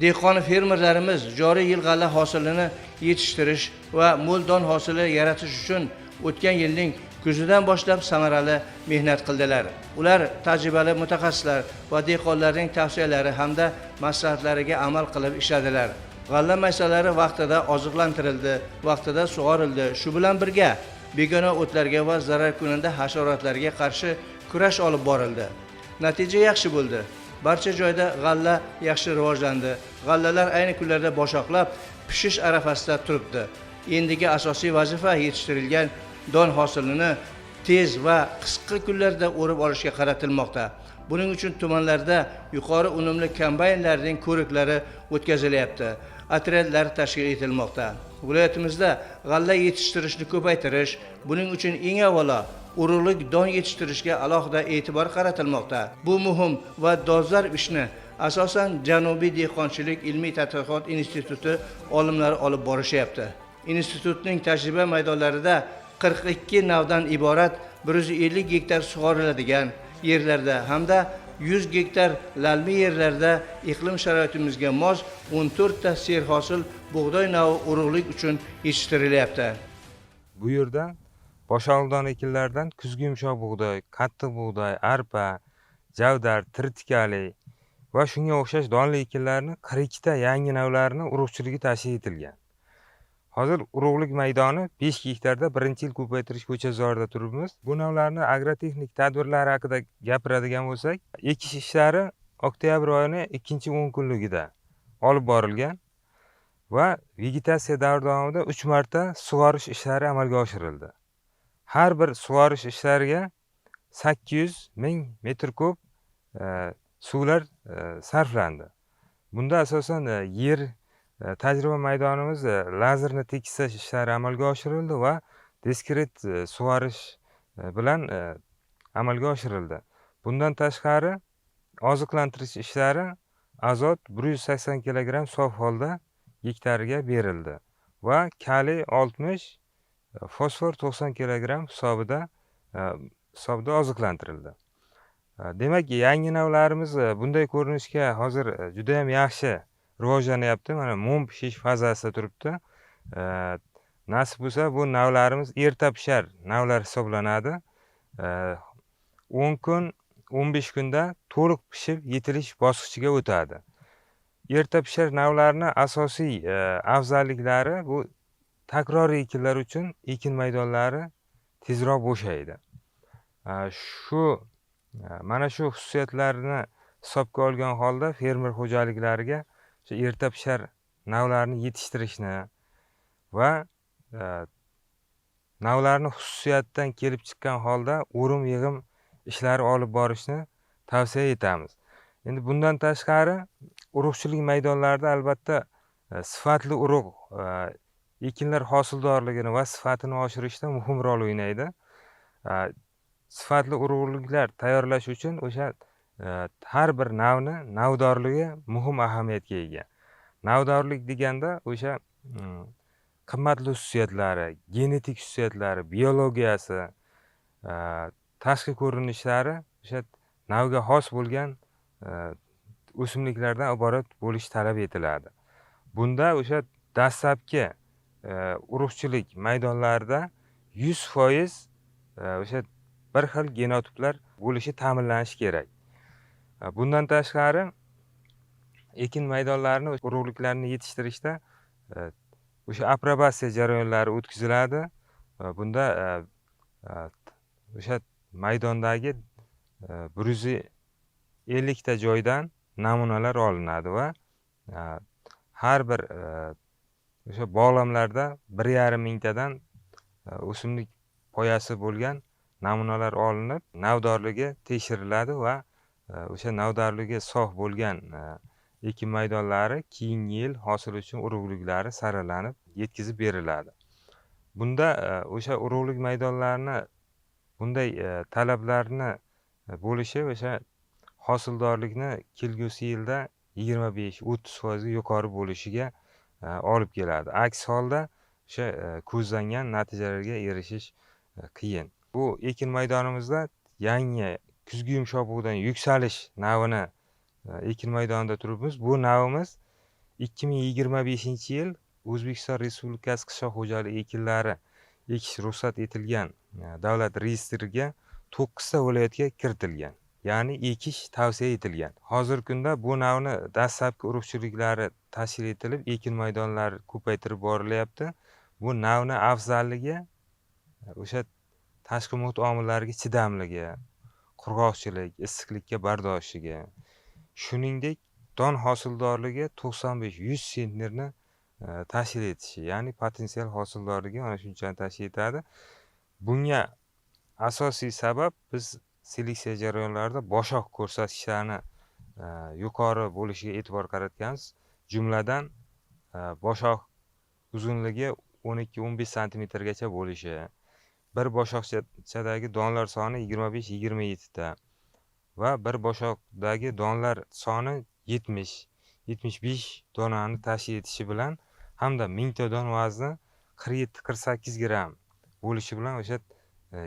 Dehqon fermerlarimiz joriy yil g'alla hosilini yetishtirish va mo'l don hosili yaratish uchun o'tgan yilning kuzidan boshlab samarali mehnat qildilar. Ular tajribali mutaxassislar va dehqonlarning tavsiyalari hamda maslahatlariga amal qilib ishladilar. G'alla maysalari vaqtida oziqlantirildi, vaqtida sug'orildi. Shu bilan birga begona o'tlarga va zararkunanda hasharotlarga qarshi kurash olib borildi. Natija yaxshi bo'ldi. Barcha joyda g'alla yaxshi rivojlandi. G'allalar ayni kunlarda boshoqlab, pishish arafasida turibdi. Endigi asosiy vazifa yetishtirilgan don hosilini tez va qisqa kunlarda o'rib olishga qaratilmoqda. Buning uchun tumanlarda yuqori unumli kombaynlarning ko'riklari o'tkazilyapti. Otryadlar tashkil etilmoqda. Viloyatimizda g'alla yetishtirishni ko'paytirish, buning uchun eng avvalo urug'lik don yetishtirishga alohida e'tibor qaratilmoqda. Bu muhim va dolzarb ishni asosan Janubiy dehqonchilik ilmiy tadqiqot instituti olimlari olib borishyapti. Institutning tajriba maydonlarida 42 navdan iborat 150 gektar sug'oriladigan yerlarda hamda 100 gektar lalmi yerlarda iqlim sharoitimizga mos 14 ta serhosil bug'doy navi urug'lik uchun yetishtirilyapti. Bu yerda boshoqdon ekinlardan kuzgi yumshoq bug'doy, qattiq bug'doy, arpa, javdar, tritikali va shunga o'xshash donli ekinlarni 42 ta yangi navlarini urug'chiligi tashkil etilgan. Hozir urug'lik maydoni 5 gektarda birinchi yil ko'paytirish ko'chazorida turibmiz. Bu navlarni agrotexnik tadbirlar haqida gapiradigan bo'lsak, ekish ishlari oktyabr oyining 2-10 kunligida olib borilgan va vegetatsiya davri davomida 3 marta sug'orish ishlari amalga oshirildi. Har bir sug'orish ishlariga 800 ming metr kub suvlar sarflandi. Bunda asosan yer tajriba maydonimiz lazerni tekislash ishlari amalga oshirildi va diskret sug'orish bilan amalga oshirildi. Bundan tashqari oziqlantirish ishlari azot 180 kg sof holda gektariga berildi va kaliy 60, fosfor 90 kg hisobida oziqlantirildi. Demak, yangi navlarimiz bunday ko'rinishga hozir juda ham yaxshi rivojlanyapti. Mana mum pishish fazasida turibdi. Nasib bo'lsa, bu navlarimiz erta pishar navlar hisoblanadi. 10 kun, 15 kunda to'liq pishib yetilish bosqichiga o'tadi. Erta pishar navlarning asosiy afzalliklari bu takroriy ekinlar uchun ekin maydonlari tezroq bo'shaydi. Mana shu xususiyatlarni hisobga olgan holda fermer xo'jaliklariga erta pishar navlarni yetishtirishni va navlarni xususiyatidan kelib chiqqan holda o'rim yig'im ishlari olib borishni tavsiya etamiz. Endi bundan tashqari urug'chilik maydonlarida albatta sifatli urug' ekinlar hosildorligini va sifatini oshirishda muhim rol o'ynaydi. Sifatli urug'liklar tayyorlash uchun o'sha har bir navni navdorligi muhim ahamiyatga ega. Navdorlik deganda o'sha qimmatli xususiyatlari, genetik xususiyatlari, biologiyasi, tashqi ko'rinishlari o'sha navga xos bo'lgan o'simliklardan iborat bo'lish talab etiladi. Bunda o'sha dastlabki urug'chilik maydonlarida 100% o'sha bir xil genotiplar bo'lishi ta'minlanishi kerak. Bundan tashqari ekin maydonlarini urug'liklarni yetishtirishda o'sha aprobatsiya jarayonlari o'tkaziladi. Bunda o'sha maydondagi 150 ta joydan namunalar olinadi va har bir o'sha bog'lamlarda 1,5 mingtadan o'simlik poyasi bo'lgan namunalar olinib, navdorligi tekshiriladi va o'sha navdorligi sof bo'lgan ekin maydonlari keyingi yil hosil uchun urug'liklari saralanib yetkazib beriladi. Bunda o'sha urug'lik maydonlarini bunday talablarni bo'lishi o'sha hosildorlikni kelgusi yilda 25-30% yuqori bo'lishiga olib keladi. Aks holda o'sha ko'zlangan natijalarga erishish qiyin. Bu ekin maydonimizda yangi kuzgi yumshoq bug'doy yuksalish navini ekin maydonida turibmiz. Bu navimiz 2025-yil O'zbekiston Respublikasi qishloq xo'jaligi ekinlari ekish ruxsat etilgan davlat reyestriga 9 ta viloyatga kiritilgan. Ya'ni ekish tavsiya etilgan. Hozirgi kunda bu navni dastlabki urug'chiliklari tashkil etilib, ekin maydonlari ko'paytirib borilyapti. Bu navni afzalligi o'sha tashqi muhit omillariga chidamligi, qurg'oqchilik, issiqlikka bardoshligi, shuningdek don hosildorligi 95-100 sentnerni tashkil etishi, ya'ni potensial hosildorligi mana shunchani tashkil etadi. Bunga asosiy sabab biz seleksiya jarayonlarida boshoq ko'rsatkichlarini yuqori bo'lishiga e'tibor qaratganmiz. Jumladan boshoq uzunligi 12-15 santimetrgacha bo'lishi, bir boshoqchadagi donlar soni 25-27 ta va bir boshoqdagi donlar soni 70-75 donani tashkil etishi bilan hamda 1000 ta don vazni 47-48 gramm bo'lishi bilan o'sha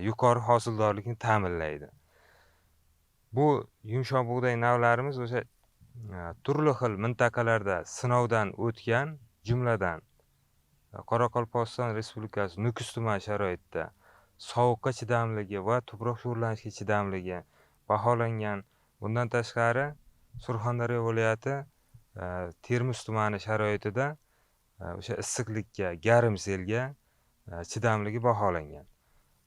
yuqori hosildorlikni ta'minlaydi. Bu yumshoq bug'doy navlarimiz o'sha turli xil mintaqalarda sinovdan o'tgan, jumladan Qoraqalpog'iston Respublikasi Nukus tumani sharoitida sovuqqa chidamligi va tuproq sho'rlanishiga chidamligi baholangan. Bundan tashqari Surxondaryo viloyati Termiz tumani sharoitida o'sha issiqlikka, garim selga chidamligi baholangan.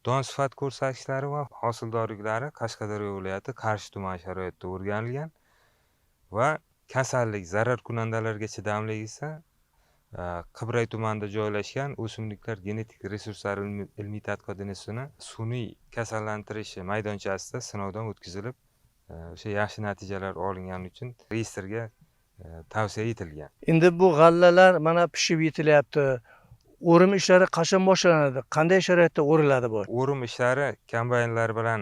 Don sifat ko'rsatkichlari va hosildorliklari Qashqadaryo viloyati Qarshi tumani sharoitida o'rganilgan va kasallik, zarar kunandalarga chidamligi esa Qibray tumanida joylashgan O'simliklar genetik resurslari ilmiy tadqiqot institutini sun'iy kasallantirish maydonchasida sinovdan o'tkazilib, o'sha yaxshi natijalar olingani uchun reyestrga tavsiya etilgan. Endi bu g'allalar mana pishib yetilyapti. O'rim ishlari qachon boshlanadi? Qanday sharoitda o'riladi bu? O'rim ishlari kombaynlar bilan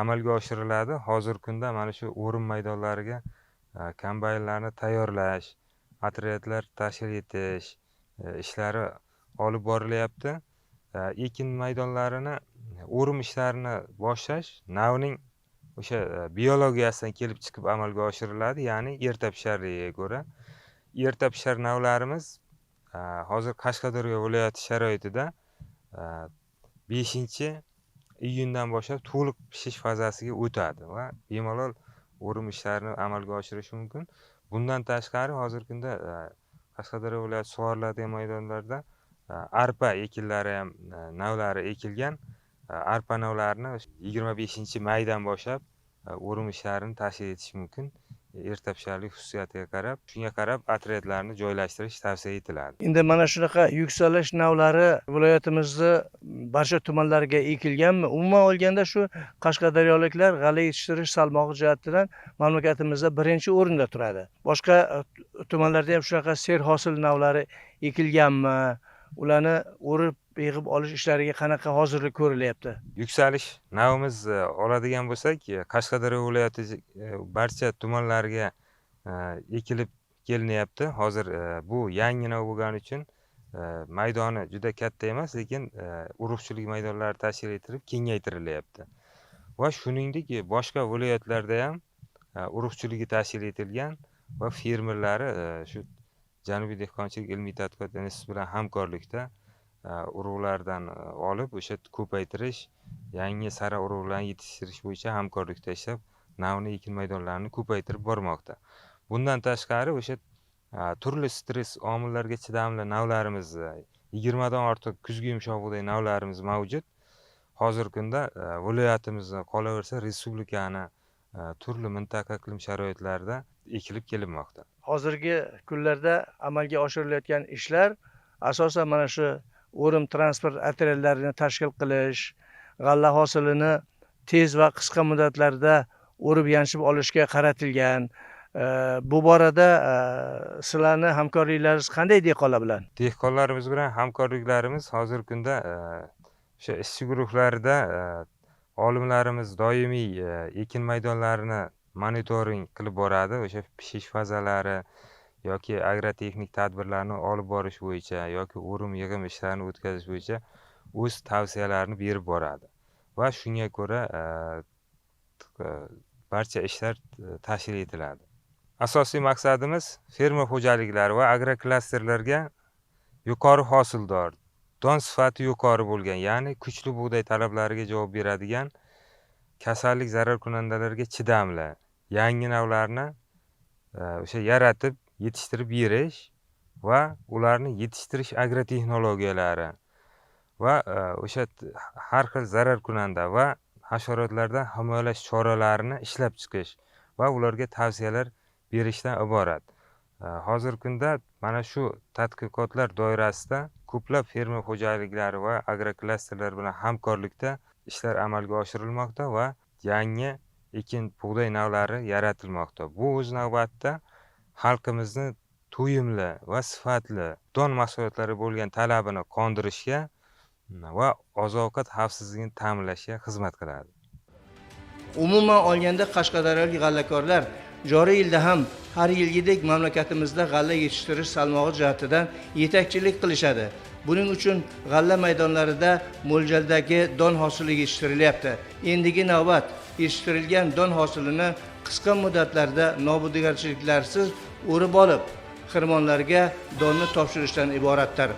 amalga oshiriladi. Hozirgi kunda mana shu o'rim maydonlariga kombaynlarni tayyorlash, otryadlar tashkil etish ishlari olib borilyapti. Ekin maydonlarini o'rim ishlarini boshlash navning o'sha biologiyasidan kelib chiqib amalga oshiriladi, ya'ni erta pisharligiga ko'ra. Erta pishar navlarimiz hozir Qashqadaryo viloyati sharoitida 5-iyundan boshlab to'liq pishish fazasiga o'tadi va bemalol o'rim ishlarini amalga oshirish mumkin. Bundan tashqari hozirgi kunda Qashqadaryo viloyati sug'oriladigan maydonlarda arpa ekinlari ham navlari ekilgan. Arpa navlarini 25-maydan boshlab o'rim ishlarini tashkil etish mumkin. Erta pisharlik xususiyatiga qarab, shunga qarab otryadlarni joylashtirish tavsiya etiladi. Endi mana shunaqa yuksalish navlari viloyatimizda barcha tumanlarga ekilganmi? Umuman olganda shu qashqadaryoliklar g'alla yetishtirish salmog'i jihatidan mamlakatimizda birinchi o'rinda turadi. Boshqa tumanlarda ham shunaqa serhosil navlari ekilganmi? Ularni o'rib yig'ib olish ishlariga qanaqa hozirlik ko'rilyapti? Yuksalish navimiz oladigan bo'lsak, Qashqadaryo viloyati barcha tumanlariga ekilib kelinyapti. Hozir bu yangi nav bo'lgani uchun maydoni juda katta emas, lekin urug'chilik maydonlari tashkil etilib kengaytirilyapti. Va shuningdek boshqa viloyatlarda ham urug'chiligi tashkil etilgan va fermerlari shu Janubiy dehqonchilik ilmiy tadqiqot instituti bilan hamkorlikda urug'lardan olib o'sha ko'paytirish, yangi sara urug'larni yetishtirish bo'yicha hamkorlikda ishlab, navni ekin maydonlarini ko'paytirib bormoqda. Bundan tashqari o'sha turli stress omillarga chidamli navlarimiz, 20 dan ortiq kuzgi yumshoq bug'doy navlarimiz mavjud. Hozirgi kunda viloyatimizni, qolaversa respublikani turli mintaqa iqlim sharoitlarida ekilib kelinmoqda. Hozirgi kunlarda amalga oshirilayotgan ishlar asosan mana shu o'rim transport otryadlarini tashkil qilish, g'alla hosilini tez va qisqa muddatlarda o'rib yanchib olishga qaratilgan. Bu borada sizlarni hamkorliklaringiz qanday dehqonlar bilan? Dehqonlarimiz bilan hamkorliklarimiz hozirgi kunda o'sha ishchi guruhlarida olimlarimiz doimiy ekin maydonlarini monitoring qilib boradi. O'sha pishish fazalari yoki agrotexnik tadbirlarni olib borish bo'yicha yoki o'rim yig'im ishlarini o'tkazish bo'yicha o'z tavsiyalarini berib boradi va shunga ko'ra barcha ishlar tashkil etiladi. asosiy maqsadimiz fermer xo'jaliklari va agroklasterlarga yuqori hosildor, don sifati yuqori bo'lgan, ya'ni kuchli bug'doy talablariga javob beradigan, kasallik zarar kunandalarga chidamli yangi navlarni o'sha yaratib yetishtirib berish va ularni yetishtirish agrotexnologiyalari va o'sha har xil zarar kunanda va hasharotlardan himoyalash choralarini ishlab chiqish va ularga tavsiyalar berishdan iborat. Hozirgi kunda mana shu tadqiqotlar doirasida ko'plab fermer xo'jaliklari va agroklasterlar bilan hamkorlikda ishlar amalga oshirilmoqda va yangi ekin bug'doy navlari yaratilmoqda. Bu o'z navbatida xalqimizni to'yimli va sifatli don mahsulotlari bo'lgan talabini qondirishga va oziq-ovqat xavfsizligini ta'minlashga xizmat qiladi. Umuman olganda qashqadaryolik g'allakorlar joriy yilda ham har yilgidek mamlakatimizda g'alla yetishtirish salmog'i jihatidan yetakchilik qilishadi. Buning uchun g'alla maydonlarida mo'ljaldagi don hosili yetishtirilyapti. Endigi navbat yetishtirilgan don hosilini qisqa muddatlarda nobudgarchiliklarsiz o'rib olib, xirmonlarga donni topshirishdan iboratdir.